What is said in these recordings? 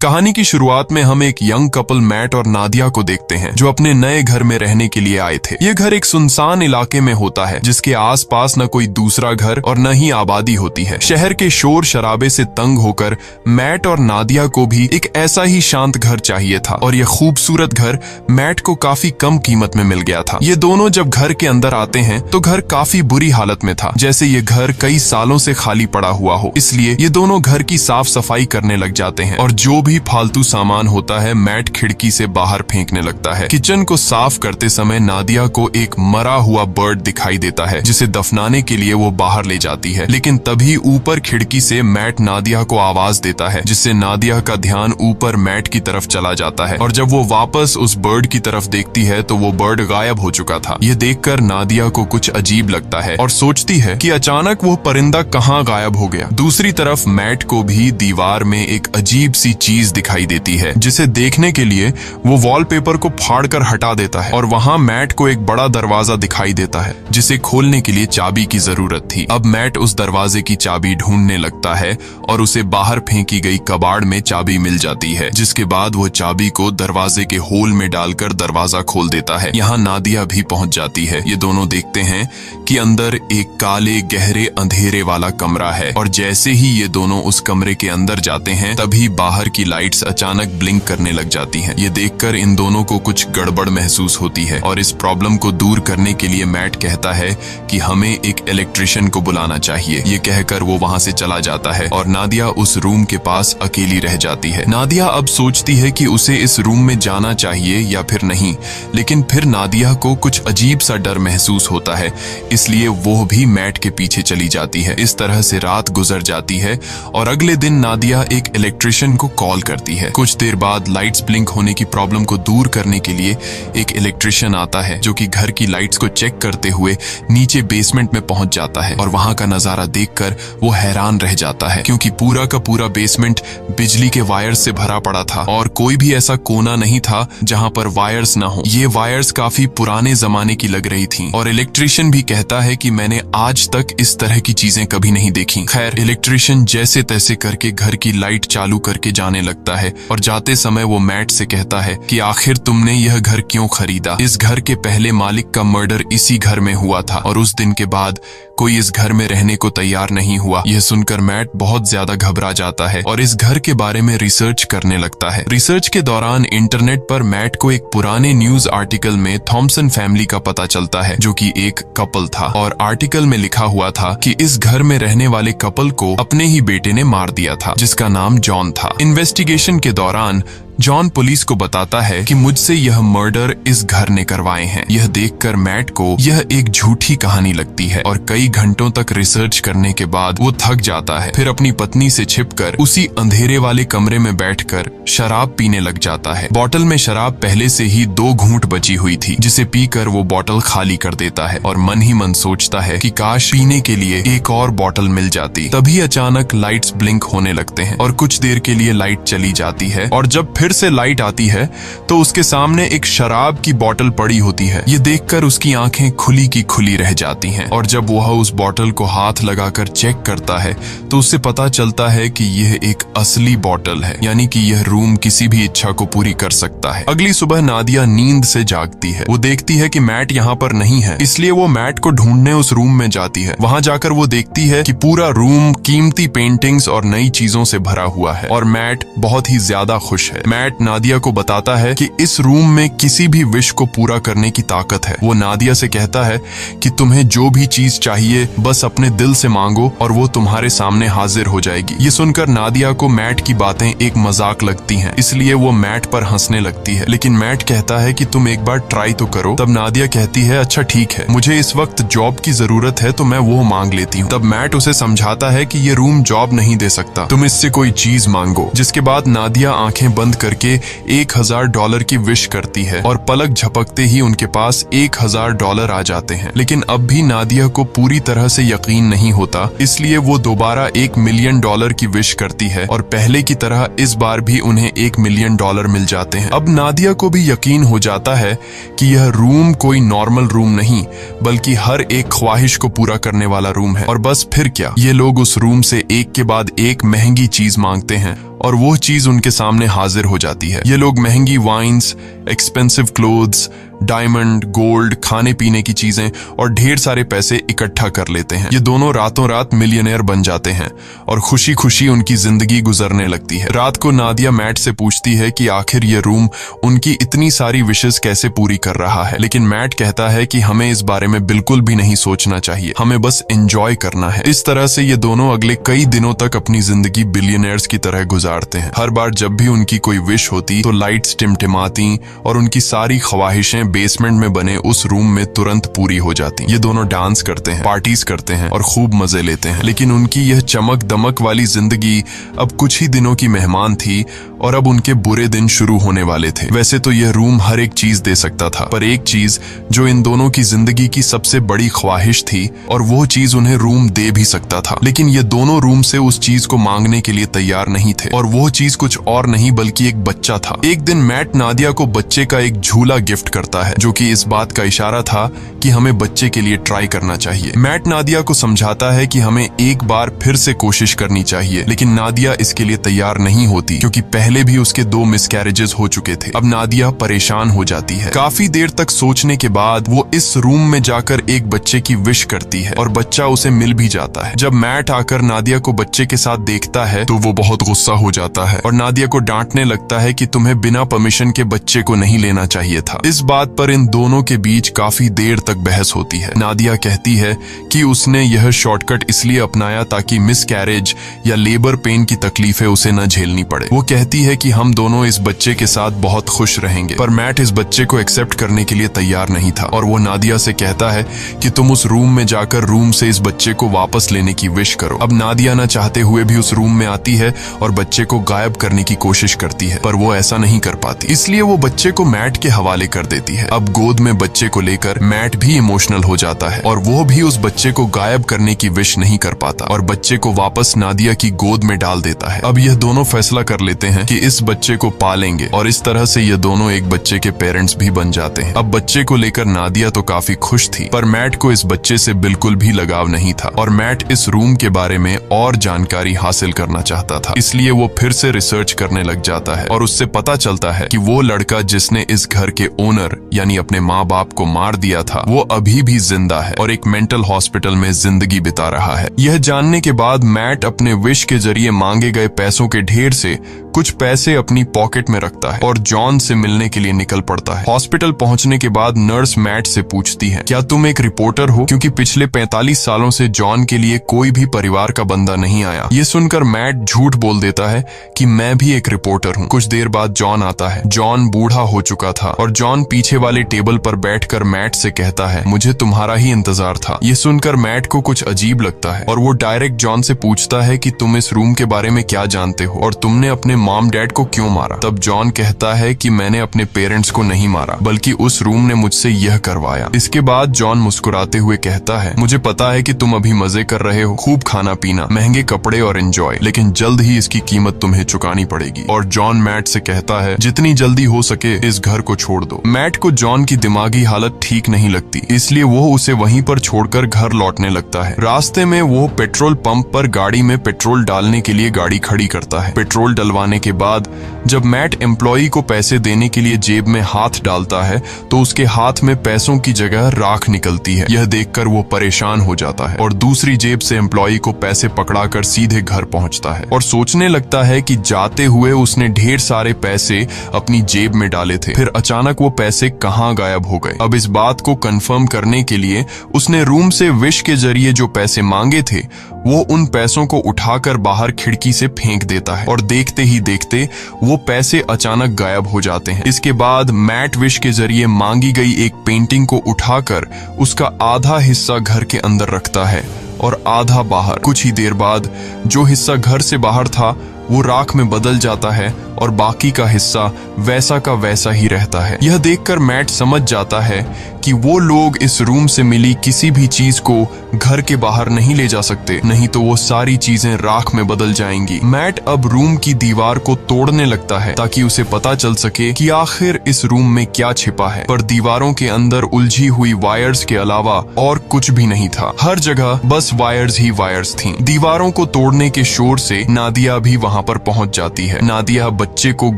कहानी की शुरुआत में हम एक यंग कपल मैट और नादिया को देखते हैं जो अपने नए घर में रहने के लिए आए थे। ये घर एक सुनसान इलाके में होता है जिसके आसपास न कोई दूसरा घर और न ही आबादी होती है। शहर के शोर शराबे से तंग होकर मैट और नादिया को भी एक ऐसा ही शांत घर चाहिए था और यह खूबसूरत घर मैट को काफी कम कीमत में मिल गया था। ये दोनों जब घर के अंदर आते हैं तो घर काफी बुरी हालत में था, जैसे ये घर कई सालों से खाली पड़ा हुआ हो। इसलिए ये दोनों घर की साफ सफाई करने लग जाते हैं और जो भी फालतू सामान होता है मैट खिड़की से बाहर फेंकने लगता है। किचन को साफ करते समय नादिया को एक मरा हुआ बर्ड दिखाई देता है जिसे दफनाने के लिए वो बाहर ले जाती है, लेकिन तभी ऊपर खिड़की से मैट नादिया को आवाज देता है जिससे नादिया का ध्यान ऊपर मैट की तरफ चला जाता है और जब वो वापस उस बर्ड की तरफ देखती है तो वो बर्ड गायब हो चुका था। ये देखकर नादिया को कुछ अजीब लगता है और सोचती है कि अचानक वो परिंदा कहाँ गायब हो गया। दूसरी तरफ मैट को भी दीवार में एक अजीब सी चीज दिखाई देती है जिसे देखने के लिए वो वॉलपेपर को फाड़कर हटा देता है और वहां मैट को एक बड़ा दरवाजा दिखाई देता है जिसे खोलने के लिए चाबी की जरूरत थी। अब मैट उस दरवाजे की चाबी ढूंढने लगता है और उसे बाहर फेंकी गई कबाड़ में चाबी मिल जाती है, जिसके बाद वो चाबी को दरवाजे के होल में डालकर दरवाजा खोल देता है। यहाँ नादिया भी पहुंच जाती है। ये दोनों देखते हैं कि अंदर एक काले गहरे अंधेरे वाला कमरा है और जैसे ही ये दोनों उस कमरे के अंदर जाते हैं तभी बाहर की लाइट्स अचानक ब्लिंक करने लग जाती हैं। ये देखकर इन दोनों को कुछ गड़बड़ महसूस होती है और इस प्रॉब्लम को दूर करने के लिए मैट कहता है कि हमें एक इलेक्ट्रिशियन को बुलाना चाहिए। ये कहकर वो वहां से चला जाता है और नादिया उस रूम के पास अकेली रह जाती है। नादिया अब सोचती है कि उसे इस रूम में जाना चाहिए या फिर नहीं, लेकिन फिर नादिया को कुछ अजीब सा डर महसूस होता है, इसलिए वो भी मैट के पीछे चली जाती है। इस तरह से रात गुजर जाती है और अगले दिन नादिया एक इलेक्ट्रिशियन को कॉल करती है। कुछ देर बाद लाइट्स ब्लिंक होने की प्रॉब्लम को दूर करने के लिए एक इलेक्ट्रिशियन आता है जो कि घर की लाइट्स को चेक करते हुए नीचे बेसमेंट में पहुंच जाता है और वहां का नजारा देखकर वो हैरान रह जाता है क्योंकि पूरा का पूरा बेसमेंट बिजली के वायर्स से भरा पड़ा था और कोई भी ऐसा कोना नहीं था जहां पर वायर्स ना हो। ये वायर्स काफी पुराने जमाने की लग रही थी और इलेक्ट्रिशियन भी कहता है कि मैंने आज तक इस तरह की चीजें कभी नहीं देखी। खैर, इलेक्ट्रिशियन जैसे तैसे करके घर की लाइट चालू करके जाने लगता है और जाते समय वो मैट से कहता है कि आखिर तुमने यह घर क्यों खरीदा? इस घर के पहले मालिक का मर्डर इसी घर में हुआ था और उस दिन के बाद कोई इस घर में रहने को तैयार नहीं हुआ। यह सुनकर मैट बहुत ज्यादा घबरा जाता है और इस घर के बारे में रिसर्च करने लगता है। रिसर्च के दौरान इंटरनेट पर मैट को एक पुराने न्यूज आर्टिकल में थॉमसन फैमिली का पता चलता है जो कि एक कपल था और आर्टिकल में लिखा हुआ था कि इस घर में रहने वाले कपल को अपने ही बेटे ने मार दिया था जिसका नाम जॉन था। इन्वेस्टिगेशन के दौरान जॉन पुलिस को बताता है कि मुझसे यह मर्डर इस घर ने करवाए हैं। यह देखकर मैट को यह एक झूठी कहानी लगती है और कई घंटों तक रिसर्च करने के बाद वो थक जाता है। फिर अपनी पत्नी से छिपकर उसी अंधेरे वाले कमरे में बैठकर शराब पीने लग जाता है। बोतल में शराब पहले से ही 2 घूंट बची हुई थी जिसे पीकर वो बोतल खाली कर देता है और मन ही मन सोचता है कि काश पीने के लिए एक और बोतल मिल जाती। तभी अचानक लाइट्स ब्लिंक होने लगते हैं और कुछ देर के लिए लाइट चली जाती है और जब फिर से लाइट आती है तो उसके सामने एक शराब की बोतल पड़ी होती है। ये देखकर उसकी आंखें खुली की खुली रह जाती हैं और जब वह उस बोतल को हाथ लगाकर चेक करता है तो उससे पता चलता है कि यह एक असली बोतल है, यानी कि यह रूम किसी भी इच्छा को पूरी कर सकता है। अगली सुबह नादिया नींद से जागती है। वो देखती है कि मैट यहाँ पर नहीं है, इसलिए वो मैट को ढूंढने उस रूम में जाती है। वहां जाकर वो देखती है कि पूरा रूम कीमती पेंटिंग्स और नई चीजों से भरा हुआ है और मैट बहुत ही ज्यादा खुश है। मैट नादिया को बताता है कि इस रूम में किसी भी विश को पूरा करने की ताकत है। वो नादिया से कहता है कि तुम्हें जो भी चीज चाहिए बस अपने दिल से मांगो और वो तुम्हारे सामने हाजिर हो जाएगी। ये सुनकर नादिया को मैट की बातें एक मजाक लगती हैं, इसलिए वो मैट पर हंसने लगती है, लेकिन मैट कहता है कि तुम एक बार ट्राई तो करो। तब नादिया कहती है अच्छा ठीक है, मुझे इस वक्त जॉब की जरूरत है तो मैं वो मांग लेती हूँ। तब मैट उसे समझाता है कि ये रूम जॉब नहीं दे सकता, तुम इससे कोई चीज मांगो। जिसके बाद नादिया आंखें बंद करके $1000 की विश करती है और पलक झपकते ही उनके पास $1000 आ जाते हैं। लेकिन अब भी नादिया को पूरी तरह से यकीन नहीं होता, इसलिए वो दोबारा $1 मिलियन की विश करती है और पहले की तरह इस बार भी उन्हें $1 मिलियन मिल जाते हैं। अब नादिया को भी यकीन हो जाता है कि यह रूम कोई नॉर्मल रूम नहीं बल्कि हर एक ख्वाहिश को पूरा करने वाला रूम है। और बस फिर क्या, ये लोग उस रूम से एक के बाद एक महंगी चीज मांगते हैं और वो चीज उनके सामने हाजिर हो जाती है। ये लोग महंगी wines, expensive clothes, diamond, gold, खाने पीने की चीजें और ढेर सारे पैसे इकट्ठा कर लेते हैं। ये दोनों रातों रात मिलियनेयर बन जाते हैं और खुशी खुशी उनकी जिंदगी गुजरने लगती है। रात को नादिया मैट से पूछती है कि आखिर ये रूम उनकी इतनी सारी विशेस कैसे पूरी कर रहा है, लेकिन मैट कहता है कि हमें इस बारे में बिल्कुल भी नहीं सोचना चाहिए, हमें बस एंजॉय करना है। इस तरह से ये दोनों अगले कई दिनों तक अपनी जिंदगी बिलियनियर्स की तरह गुजारते हैं। हर बार जब भी उनकी कोई विश होती तो लाइट्स टिमटिमाती और उनकी सारी ख्वाहिशें बेसमेंट में बने उस रूम में तुरंत पूरी हो जाती। ये दोनों डांस करते हैं, पार्टीज करते हैं और खूब मजे लेते हैं। लेकिन उनकी यह चमक दमक वाली जिंदगी अब कुछ ही दिनों की मेहमान थी और अब उनके बुरे दिन शुरू होने वाले थे। वैसे तो यह रूम हर एक चीज दे सकता था, पर एक चीज जो इन दोनों की जिंदगी की सबसे बड़ी ख्वाहिश थी और वो चीज उन्हें रूम दे भी सकता था, लेकिन ये दोनों रूम से उस चीज को मांगने के लिए तैयार नहीं थे। और वो चीज कुछ और नहीं बल्कि एक बच्चा था। एक दिन मैट नादिया को बच्चे का एक झूला गिफ्ट करता है, जो कि इस बात का इशारा था कि हमें बच्चे के लिए ट्राई करना चाहिए। मैट नादिया को समझाता है कि हमें एक बार फिर से कोशिश करनी चाहिए, लेकिन नादिया इसके लिए तैयार नहीं होती क्योंकि पहले भी उसके 2 मिसकैरेजेस हो चुके थे। अब नादिया परेशान हो जाती है। काफी देर तक सोचने के बाद वो इस रूम में जाकर एक बच्चे की विश करती है और बच्चा उसे मिल भी जाता है। जब मैट आकर नादिया को बच्चे के साथ देखता है तो वो बहुत गुस्सा हो जाता है और नादिया को डांटने लगता है कि तुम्हें बिना परमिशन के बच्चे को नहीं लेना चाहिए था। इस बात पर इन दोनों के बीच काफी देर तक बहस होती है। नादिया कहती है कि उसने यह शॉर्टकट इसलिए अपनाया ताकि मिसकैरेज या लेबर पेन की तकलीफें उसे न झेलनी पड़े। वो कहती है कि हम दोनों इस बच्चे के साथ बहुत खुश रहेंगे, पर मैट इस बच्चे को एक्सेप्ट करने के लिए तैयार नहीं था और वो नादिया से कहता है कि तुम उस रूम में जाकर रूम से इस बच्चे को वापस लेने की विश करो। अब नादिया न चाहते हुए भी उस रूम में आती है और बच्चे को गायब करने की कोशिश करती है, पर वो ऐसा नहीं कर पाती, इसलिए वो बच्चे को मैट के हवाले कर देती है। अब गोद में बच्चे को लेकर मैट भी इमोशनल हो जाता है और वो भी उस बच्चे को गायब करने की विश नहीं कर पाता और बच्चे को वापस नादिया की गोद में डाल देता है। अब यह दोनों फैसला कर लेते हैं कि इस बच्चे को पालेंगे और इस तरह से ये दोनों एक बच्चे के पेरेंट्स भी बन जाते हैं। अब बच्चे को लेकर नादिया तो काफी खुश थी, पर मैट को इस बच्चे से बिल्कुल भी लगाव नहीं था और मैट इस रूम के बारे में और जानकारी हासिल करना चाहता था, इसलिए वो फिर से रिसर्च करने लग जाता है और उससे पता चलता है कि वो लड़का जिसने इस घर के ओनर यानी अपने माँ बाप को मार दिया था वो अभी भी जिंदा है और एक मेंटल हॉस्पिटल में जिंदगी बिता रहा है। यह जानने के बाद मैट अपने विश के जरिए मांगे गए पैसों के ढेर से कुछ पैसे अपनी पॉकेट में रखता है और जॉन से मिलने के लिए निकल पड़ता है। हॉस्पिटल पहुंचने के बाद नर्स मैट से पूछती है, क्या तुम एक रिपोर्टर हो? क्योंकि पिछले 45 सालों से जॉन के लिए कोई भी परिवार का बंदा नहीं आया। ये सुनकर मैट झूठ बोल देता है कि मैं भी एक रिपोर्टर हूँ। कुछ देर बाद जॉन आता है। जॉन बूढ़ा हो चुका था और जॉन पीछे वाले टेबल पर बैठकर मैट से कहता है, मुझे तुम्हारा ही इंतजार था। ये सुनकर मैट को कुछ अजीब लगता है और वो डायरेक्ट जॉन से पूछता है कि तुम इस रूम के बारे में क्या जानते हो और तुमने अपने मॉम डैड को क्यों मारा? तब जॉन कहता है कि मैंने अपने पेरेंट्स को नहीं मारा, बल्कि उस रूम ने मुझसे यह करवाया। इसके बाद जॉन मुस्कुराते हुए कहता है, मुझे पता है कि तुम अभी मजे कर रहे हो, खूब खाना पीना, महंगे कपड़े और एंजॉय, लेकिन जल्द ही इसकी कीमत तुम्हें चुकानी पड़ेगी। और जॉन मैट से कहता है, जितनी जल्दी हो सके इस घर को छोड़ दो। मैट को जॉन की दिमागी हालत ठीक नहीं लगती, इसलिए वो उसे वहीं पर छोड़कर घर लौटने लगता है। रास्ते में वो पेट्रोल पंप पर गाड़ी में पेट्रोल डालने के लिए गाड़ी खड़ी करता है। पेट्रोल डलवाने के बाद जब मैट एम्प्लॉई को पैसे देने के लिए जेब में हाथ डालता है तो उसके हाथ में पैसों की जगह राख निकलती है। यह देखकर वो परेशान हो जाता है और दूसरी जेब से एम्प्लॉई को पैसे पकड़ाकर सीधे घर पहुंचता है और सोचने लगता है कि जाते हुए उसने ढेर सारे पैसे अपनी जेब में डाले थे, फिर अचानक वो पैसे कहां गायब हो गए। अब इस बात को कंफर्म करने के लिए उसने रूम से विश के जरिए जो पैसे मांगे थे वो उन पैसों को उठाकर बाहर खिड़की से फेंक देता है और देखते ही देखते वो पैसे अचानक गायब हो जाते हैं। इसके बाद मैट विश के जरिए मांगी गई एक पेंटिंग को उठाकर उसका आधा हिस्सा घर के अंदर रखता है और आधा बाहर। कुछ ही देर बाद जो हिस्सा घर से बाहर था वो राख में बदल जाता है और बाकी का हिस्सा वैसा का वैसा ही रहता है। यह देखकर मैट समझ जाता है कि वो लोग इस रूम से मिली किसी भी चीज को घर के बाहर नहीं ले जा सकते, नहीं तो वो सारी चीजें राख में बदल जाएंगी। मैट अब रूम की दीवार को तोड़ने लगता है ताकि उसे पता चल सके कि आखिर इस रूम में क्या छिपा है, पर दीवारों के अंदर उलझी हुई वायर्स के अलावा और कुछ भी नहीं था। हर जगह बस वायर्स ही वायर्स थीं। दीवारों को तोड़ने के शोर से नादिया भी वहां पर पहुंच जाती है। नादिया बच्चे को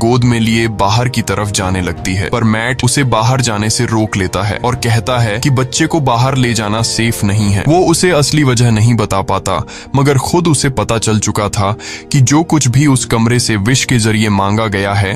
गोद में लिए बाहर की तरफ जाने लगती है, पर मैट उसे बाहर जाने से रोक लेता है और कहता है कि बच्चे को बाहर ले जाना सेफ नहीं है। वो उसे असली वजह नहीं बता पाता, मगर खुद उसे पता चल चुका था कि जो कुछ भी उस कमरे से विश के जरिए मांगा गया है,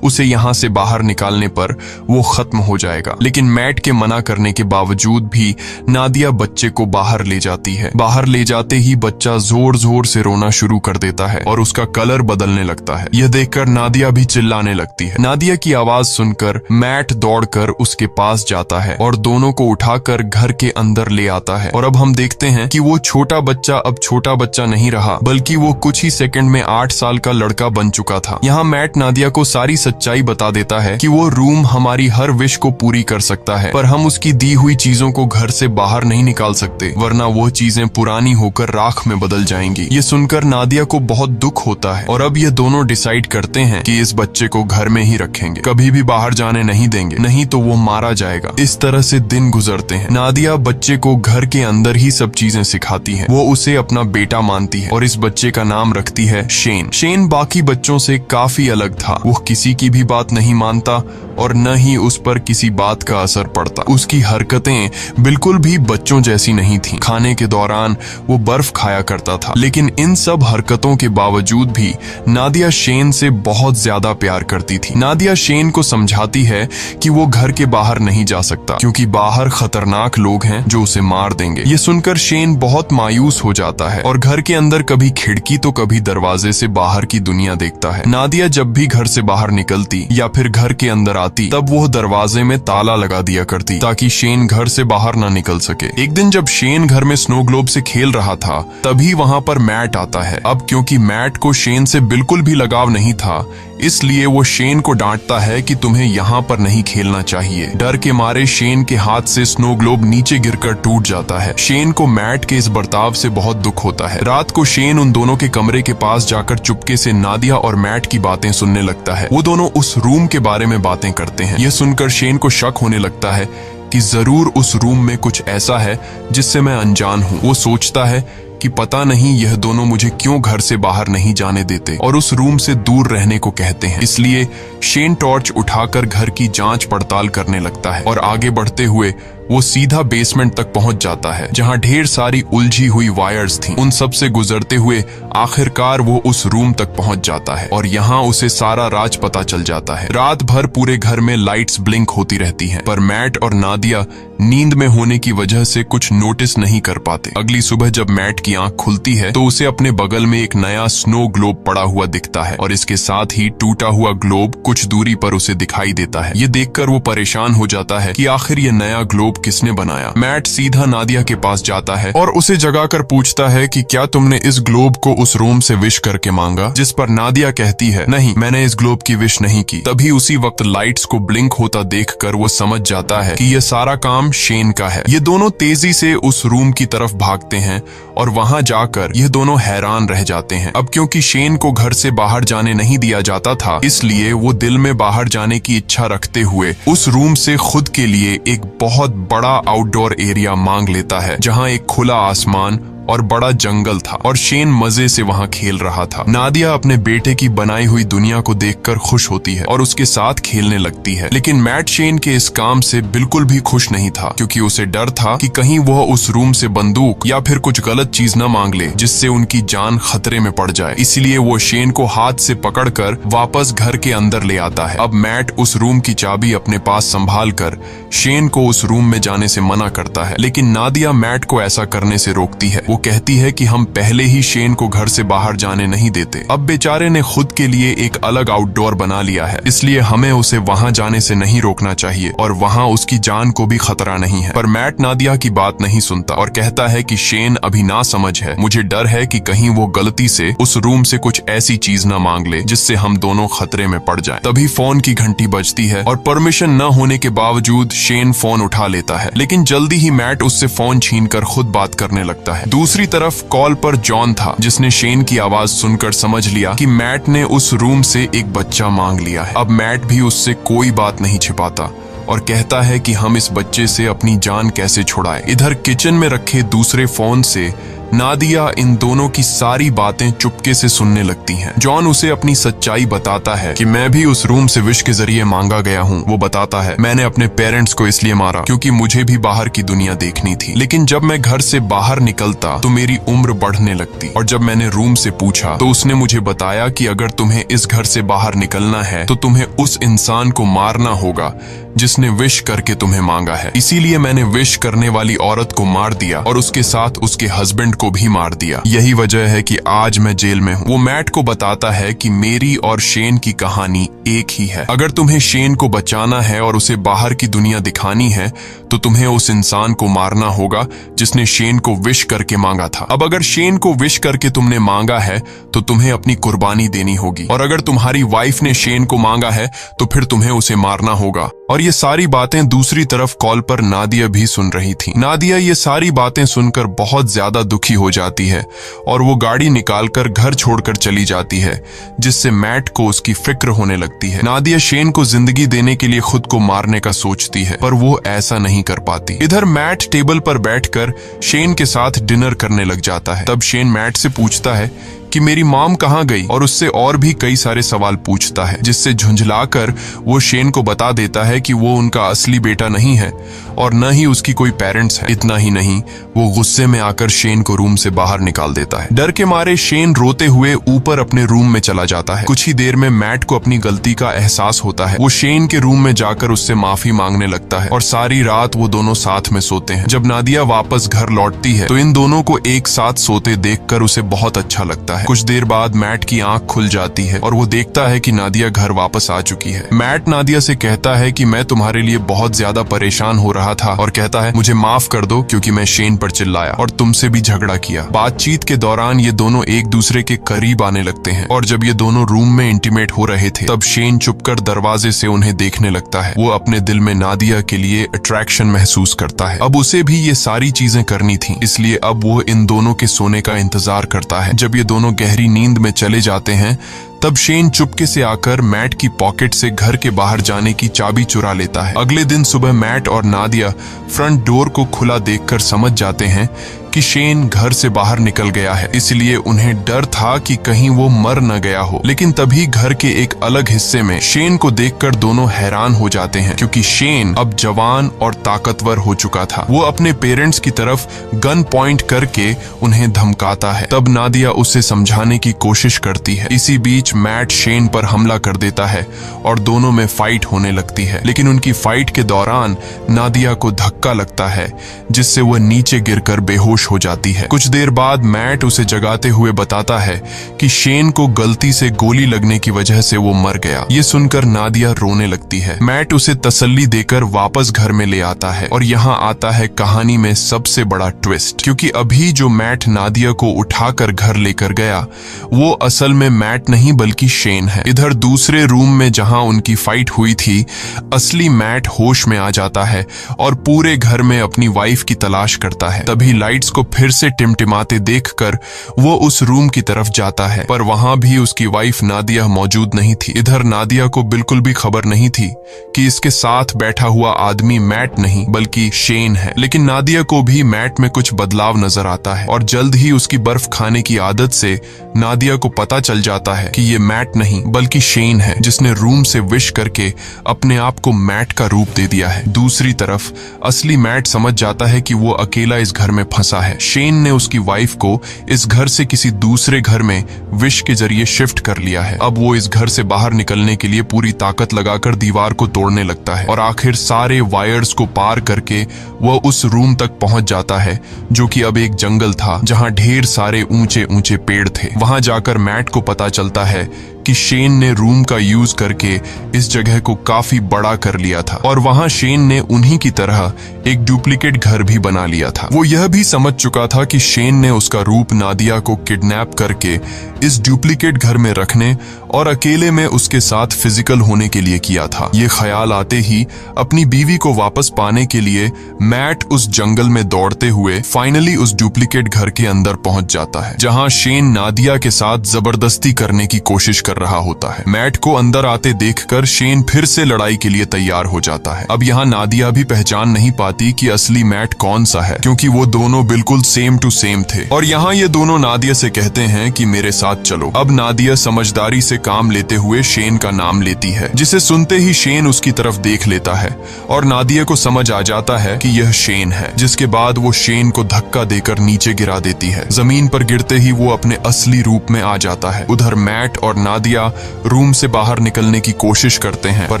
उसे यहाँ से बाहर निकालने पर वो खत्म हो जाएगा। लेकिन मैट के मना करने के बावजूद भी नादिया बच्चे को बाहर ले जाती है। बाहर ले जाते ही बच्चा जोर जोर से रोना शुरू कर देता है और उसका कलर बदलने लगता है। यह देखकर नादिया भी चिल्लाने लगती है। नादिया की आवाज सुनकर मैट दौड़कर उसके पास जाता है और दोनों को उठाकर घर के अंदर ले आता है। और अब हम देखते हैं कि वो छोटा बच्चा अब छोटा बच्चा नहीं रहा, बल्कि वो कुछ ही सेकंड में 8 साल का लड़का बन चुका था। यहाँ मैट नादिया को सारी सच्चाई बता देता है कि वो रूम हमारी हर विश को पूरी कर सकता है, पर हम उसकी दी हुई चीजों को घर से बाहर नहीं निकाल सकते, वरना वो चीजें पुरानी होकर राख में बदल जाएंगी। ये सुनकर नादिया को बहुत दुख होता है और अब ये दोनों डिसाइड करते हैं कि इस बच्चे को घर में ही रखेंगे, कभी भी बाहर जाने नहीं देंगे, नहीं तो वो मारा जाएगा। इस तरह से दिन गुजरते हैं। नादिया बच्चे को घर के अंदर ही सब चीजें सिखाती है। वो उसे अपना बेटा मानती है और इस बच्चे का नाम रखती है शेन। शेन बाकी बच्चों से काफी अलग था। वो किसी की भी बात नहीं मानता और न ही उस पर किसी बात का असर पड़ता। उसकी हरकतें बिल्कुल भी बच्चों जैसी नहीं थीं। खाने के दौरान वो बर्फ खाया करता था, लेकिन इन सब हरकतों के बावजूद भी नादिया शेन से बहुत ज्यादा प्यार करती थी। नादिया शेन को समझाती है कि वो घर के बाहर नहीं जा सकता, क्योंकि बाहर खतरनाक लोग हैं जो उसे मार देंगे। ये सुनकर शेन बहुत मायूस हो जाता है और घर के अंदर कभी खिड़की तो कभी दरवाजे से बाहर की दुनिया देखता है। नादिया जब भी घर से बाहर निकलती या फिर घर के अंदर आती, तब वो दरवाजे में ताला लगा दिया करती ताकि शेन घर से बाहर ना निकल सके। एक दिन जब शेन घर में स्नो ग्लोब से खेल रहा था, तभी वहां पर मैट आता है। अब क्योंकि मैट को शेन से बिल्कुल भी लगाव नहीं था, इसलिए वो शेन को डांटता है कि तुम्हें यहाँ पर नहीं खेलना चाहिए। डर के मारे शेन के हाथ से स्नो ग्लोब नीचे गिरकर टूट जाता है। शेन को मैट के इस बर्ताव से बहुत दुख होता है। रात को शेन उन दोनों के कमरे के पास जाकर चुपके से नादिया और मैट की बातें सुनने लगता है। वो दोनों उस रूम के बारे में बातें करते हैं। यह सुनकर शेन को शक होने लगता है कि जरूर उस रूम में कुछ ऐसा है जिससे मैं अनजान हूँ। वो सोचता है कि पता नहीं यह दोनों मुझे क्यों घर से बाहर नहीं जाने देते और उस रूम से दूर रहने को कहते हैं। इसलिए शेन टॉर्च उठाकर घर की जांच पड़ताल करने लगता है और आगे बढ़ते हुए वो सीधा बेसमेंट तक पहुंच जाता है, जहां ढेर सारी उलझी हुई वायर्स थीं। उन सब से गुजरते हुए आखिरकार वो उस रूम तक पहुंच जाता है और यहाँ उसे सारा राज पता चल जाता है। रात भर पूरे घर में लाइट्स ब्लिंक होती रहती हैं, पर मैट और नादिया नींद में होने की वजह से कुछ नोटिस नहीं कर पाते। अगली सुबह जब मैट की आंख खुलती है तो उसे अपने बगल में एक नया स्नो ग्लोब पड़ा हुआ दिखता है और इसके साथ ही टूटा हुआ ग्लोब कुछ दूरी पर उसे दिखाई देता है। ये देखकर वो परेशान हो जाता है कि आखिर ये नया ग्लोब किसने बनाया। मैट सीधा नादिया के पास जाता है और उसे जगाकर पूछता है कि क्या तुमने इस ग्लोब को उस रूम से विश करके मांगा, जिस पर नादिया कहती है नहीं, मैंने इस ग्लोब की विश नहीं की। तभी उसी वक्त लाइट्स को ब्लिंक होता देखकर वो समझ जाता है कि यह सारा काम शेन का है। ये दोनों तेजी से उस रूम की तरफ भागते हैं और वहां जाकर ये दोनों हैरान रह जाते हैं। अब क्योंकि शेन को घर से बाहर जाने नहीं दिया जाता था, इसलिए वो दिल में बाहर जाने की इच्छा रखते हुए उस रूम से खुद के लिए एक बहुत बड़ा आउटडोर एरिया मांग लेता है, जहां एक खुला आसमान और बड़ा जंगल था और शेन मजे से वहां खेल रहा था। नादिया अपने बेटे की बनाई हुई दुनिया को देखकर खुश होती है और उसके साथ खेलने लगती है, लेकिन मैट शेन के इस काम से बिल्कुल भी खुश नहीं था, क्योंकि उसे डर था कि कहीं वह उस रूम से बंदूक या फिर कुछ गलत चीज न मांग ले जिससे उनकी जान खतरे में पड़ जाए। इसलिए वो शेन को हाथ से पकड़कर वापस घर के अंदर ले आता है। अब मैट उस रूम की चाबी अपने पास संभाल कर शेन को उस रूम में जाने से मना करता है, लेकिन नादिया मैट को ऐसा करने से रोकती है। वो कहती है कि हम पहले ही शेन को घर से बाहर जाने नहीं देते। अब बेचारे ने खुद के लिए एक अलग आउटडोर बना लिया है, इसलिए हमें उसे वहां जाने से नहीं रोकना चाहिए और वहां उसकी जान को भी खतरा नहीं है। पर मैट नादिया की बात नहीं सुनता और कहता है कि शेन अभी ना समझ है, मुझे डर है कि कहीं वो गलती से उस रूम से कुछ ऐसी चीज न मांग ले जिससे हम दोनों खतरे में पड़ जाएं। तभी फोन की घंटी बजती है और परमिशन न होने के बावजूद शेन फोन उठा लेता है, लेकिन जल्दी ही मैट उससे फोन छीनकर खुद बात करने लगता है। दूसरी तरफ कॉल पर जॉन था, जिसने शेन की आवाज सुनकर समझ लिया कि मैट ने उस रूम से एक बच्चा मांग लिया है। अब मैट भी उससे कोई बात नहीं छिपाता और कहता है कि हम इस बच्चे से अपनी जान कैसे छुड़ाएं। इधर किचन में रखे दूसरे फोन से नादिया इन दोनों की सारी बातें चुपके से सुनने लगती हैं। जॉन उसे अपनी सच्चाई बताता है कि मैं भी उस रूम से विश के जरिए मांगा गया हूँ। वो बताता है, मैंने अपने पेरेंट्स को इसलिए मारा क्योंकि मुझे भी बाहर की दुनिया देखनी थी, लेकिन जब मैं घर से बाहर निकलता तो मेरी उम्र बढ़ने लगती और जब मैंने रूम से पूछा तो उसने मुझे बताया कि अगर तुम्हें इस घर से बाहर निकलना है तो तुम्हें उस इंसान को मारना होगा जिसने विश करके तुम्हें मांगा है। इसीलिए मैंने विश करने वाली औरत को मार दिया और उसके साथ उसके हस्बैंड को भी मार दिया। यही वजह है कि आज मैं जेल में हूँ। वो मैट को बताता है कि मेरी और शेन की कहानी एक ही है। अगर तुम्हें शेन को बचाना है और उसे बाहर की दुनिया दिखानी है तो तुम्हें उस इंसान को मारना होगा जिसने शेन को विश करके मांगा था। अब अगर शेन को विश करके तुमने मांगा है तो तुम्हें अपनी कुर्बानी देनी होगी, और अगर तुम्हारी वाइफ ने शेन को मांगा है तो फिर तुम्हें उसे मारना होगा। और ये सारी बातें दूसरी तरफ कॉल पर नादिया भी सुन रही थी। नादिया ये सारी बातें सुनकर बहुत ज्यादा दुखी हो जाती है और वो गाड़ी निकालकर घर छोड़कर चली जाती है, जिससे मैट को उसकी फिक्र होने लगती है। नादिया शेन को जिंदगी देने के लिए खुद को मारने का सोचती है, पर वो ऐसा नहीं कर पाती। इधर मैट टेबल पर बैठकर शेन के साथ डिनर करने लग जाता है। तब शेन मैट से पूछता है कि मेरी मॉम कहाँ गई, और उससे और भी कई सारे सवाल पूछता है, जिससे झुंझलाकर वो शेन को बता देता है कि वो उनका असली बेटा नहीं है और न ही उसकी कोई पेरेंट्स है। इतना ही नहीं, वो गुस्से में आकर शेन को रूम से बाहर निकाल देता है। डर के मारे शेन रोते हुए ऊपर अपने रूम में चला जाता है। कुछ ही देर में मैट को अपनी गलती का एहसास होता है। वो शेन के रूम में जाकर उससे माफी मांगने लगता है और सारी रात वो दोनों साथ में सोते हैं। जब नादिया वापस घर लौटती है तो इन दोनों को एक साथ सोते देखकर उसे बहुत अच्छा लगता है। कुछ देर बाद मैट की आंख खुल जाती है और वो देखता है कि नादिया घर वापस आ चुकी है। मैट नादिया से कहता है कि मैं तुम्हारे लिए बहुत ज्यादा परेशान हो रहा था, और कहता है मुझे माफ कर दो क्योंकि मैं शेन पर चिल्लाया और तुमसे भी झगड़ा किया। बातचीत के दौरान ये दोनों एक दूसरे के करीब आने लगते हैं और जब ये दोनों रूम में इंटीमेट हो रहे थे तब शेन चुपकर दरवाजे से उन्हें देखने लगता है। वो अपने दिल में नादिया के लिए अट्रैक्शन महसूस करता है। अब उसे भी ये सारी चीजें करनी थी, इसलिए अब वो इन दोनों के सोने का इंतजार करता है। जब ये दोनों गहरी नींद में चले जाते हैं तब शेन चुपके से आकर मैट की पॉकेट से घर के बाहर जाने की चाबी चुरा लेता है। अगले दिन सुबह मैट और नादिया फ्रंट डोर को खुला देखकर समझ जाते हैं कि शेन घर से बाहर निकल गया है, इसलिए उन्हें डर था कि कहीं वो मर न गया हो। लेकिन तभी घर के एक अलग हिस्से में शेन को देखकर दोनों हैरान हो जाते हैं, क्योंकि शेन अब जवान और ताकतवर हो चुका था। वो अपने पेरेंट्स की तरफ गन पॉइंट करके उन्हें धमकाता है। तब नादिया उसे समझाने की कोशिश करती है। इसी बीच मैट शेन पर हमला कर देता है और दोनों में फाइट होने लगती है। लेकिन उनकी फाइट के दौरान नादिया को धक्का लगता है, जिससे वह नीचे गिरकर बेहोश हो जाती है। कुछ देर बाद मैट उसे जगाते हुए बताता है कि शेन को गलती से गोली लगने की वजह से वो मर गया। ये सुनकर नादिया रोने लगती है। मैट उसे तसल्ली देकर वापस घर में ले आता है और यहाँ आता है कहानी में सबसे बड़ा ट्विस्ट, क्योंकि अभी जो मैट नादिया को उठाकर घर लेकर गया वो असल में मैट नहीं बल्कि शेन है। इधर दूसरे रूम में जहाँ उनकी फाइट हुई थी, असली मैट होश में आ जाता है और पूरे घर में अपनी वाइफ की तलाश करता है। तभी लाइट्स को फिर से टिमटिमाते देखकर वो उस रूम की तरफ जाता है, पर वहां भी उसकी वाइफ नादिया मौजूद नहीं थी। इधर नादिया को बिल्कुल भी खबर नहीं थी कि इसके साथ बैठा हुआ आदमी मैट नहीं बल्कि शेन है। लेकिन नादिया को भी मैट में कुछ बदलाव नजर आता है और जल्द ही उसकी बर्फ खाने की आदत से नादिया को पता चल जाता है कि ये मैट नहीं बल्कि शेन है, जिसने रूम से विश करके अपने आप को मैट का रूप दे दिया है। दूसरी तरफ असली मैट समझ जाता है कि वो अकेला इस घर में फंसा कहता है शेन ने उसकी वाइफ को इस घर से किसी दूसरे घर में विश के जरिए शिफ्ट कर लिया है। अब वो इस घर से बाहर निकलने के लिए पूरी ताकत लगाकर दीवार को तोड़ने लगता है और आखिर सारे वायर्स को पार करके वह उस रूम तक पहुंच जाता है जो कि अब एक जंगल था जहां ढेर सारे ऊंचे ऊंचे पेड़ थे। वहां जाकर मैट को पता चलता है कि शेन ने रूम का यूज करके इस जगह को काफी बड़ा कर लिया था और वहां शेन ने उन्हीं की तरह एक डुप्लीकेट घर भी बना लिया था। वो यह भी समझ चुका था कि शेन ने उसका रूप नादिया को किडनैप करके इस डुप्लीकेट घर में रखने और अकेले में उसके साथ फिजिकल होने के लिए किया था। ये ख्याल आते ही अपनी बीवी को वापस पाने के लिए मैट उस जंगल में दौड़ते हुए फाइनली उस डुप्लीकेट घर के अंदर पहुंच जाता है जहां शेन नादिया के साथ जबरदस्ती करने की कोशिश कर रहा होता है। मैट को अंदर आते देखकर शेन फिर से लड़ाई के लिए तैयार हो जाता है। अब यहाँ नादिया भी पहचान नहीं पाती कि असली मैट कौन सा है क्योंकि वो दोनों बिल्कुल सेम टू सेम थे। और यहाँ ये दोनों नादिया से कहते हैं कि मेरे साथ चलो। अब नादिया समझदारी से काम लेते हुए शेन का नाम लेती है जिसे सुनते ही शेन उसकी तरफ देख लेता है और नादिया को समझ आ जाता है कि यह शेन है, जिसके बाद वो शेन को धक्का देकर नीचे गिरा देती है। जमीन पर गिरते ही वो अपने असली रूप में आ जाता है। उधर मैट और नादिया रूम से बाहर निकलने की कोशिश करते हैं पर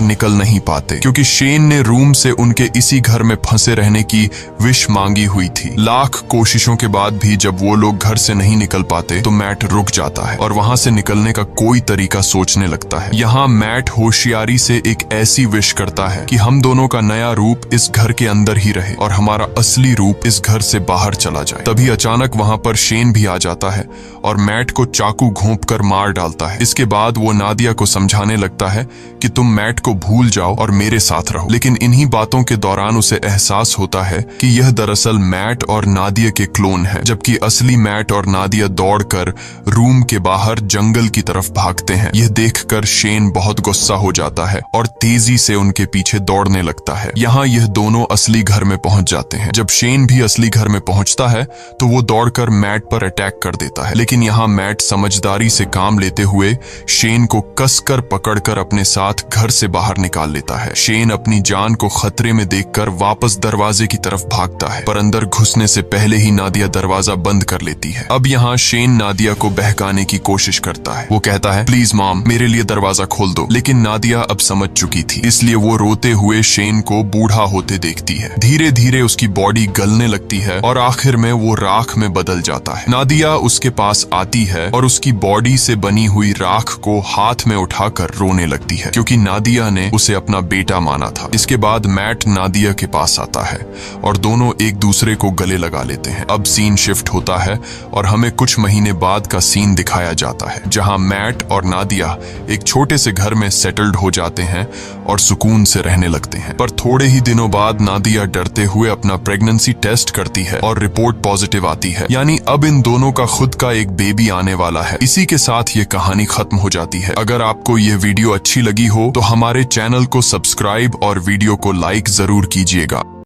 निकल नहीं पाते क्योंकि शेन ने रूम से उनके इसी घर में फंसे रहने की विश मांगी हुई थी। लाख कोशिशों के बाद भी जब वो लोग घर से नहीं निकल पाते तो मैट रुक जाता है और वहां से निकलने का कोई तरीका सोचने लगता है। यहाँ मैट होशियारी से एक ऐसी विश करता है कि हम दोनों का नया रूप इस घर के अंदर ही रहे और हमारा असली रूप इस घर से बाहर चला जाए। तभी अचानक वहां पर शेन भी आ जाता है और मैट को चाकू घोंपकर मार डालता है। इसके बाद वो नादिया को समझाने लगता है कि तुम मैट को भूल जाओ और मेरे साथ रहो। लेकिन इन्हीं बातों के दौरान उसे एहसास होता है कि यह दरअसल मैट और नादिया के क्लोन है, जबकि असली मैट और नादिया दौड़कर रूम के बाहर जंगल की तरफ भागते हैं। यह देखकर शेन बहुत गुस्सा हो जाता है और तेजी से उनके पीछे दौड़ने लगता है। यहाँ यह दोनों असली घर में पहुंच जाते हैं। जब शेन भी असली घर में पहुंचता है तो वो दौड़कर मैट पर अटैक कर देता है, लेकिन यहाँ मैट समझदारी से काम लेते हुए शेन को कसकर पकड़कर अपने साथ घर से बाहर निकाल लेता है। शेन अपनी जान को खतरे में देखकर वापस दरवाजे की तरफ भागता है पर अंदर घुसने से पहले ही नादिया दरवाजा बंद कर लेती है। अब यहाँ शेन नादिया को बहकाने की कोशिश करता है। वो कहता है प्लीज मॉम मेरे लिए दरवाजा खोल दो, लेकिन नादिया अब समझ चुकी थी, इसलिए वो रोते हुए शेन को बूढ़ा होते देखती है। धीरे धीरे उसकी बॉडी गलने लगती है और आखिर में वो राख में बदल जाता है। नादिया उसके पास आती है और उसकी बॉडी से बनी हुई राख को हाथ में उठाकर रोने लगती है क्योंकि नादिया ने उसे अपना बेटा माना था। इसके बाद मैट नादिया के पास आता है और दोनों एक दूसरे को गले लगा लेते हैं। अब सीन शिफ्ट होता है और हमें कुछ महीने बाद का सीन दिखाया जाता है जहां मैट और नादिया एक छोटे से घर में सेटल्ड हो जाते हैं और सुकून से रहने लगते हैं। पर थोड़े ही दिनों बाद नादिया डरते हुए अपना प्रेगनेंसी टेस्ट करती है और रिपोर्ट पॉजिटिव आती है, यानी अब इन दोनों का खुद का एक बेबी आने वाला है। इसी के साथ ये कहानी खत्म हो जाती है। अगर आपको ये वीडियो अच्छी लगी हो तो हमारे चैनल को सब्सक्राइब और वीडियो को लाइक जरूर कीजिएगा।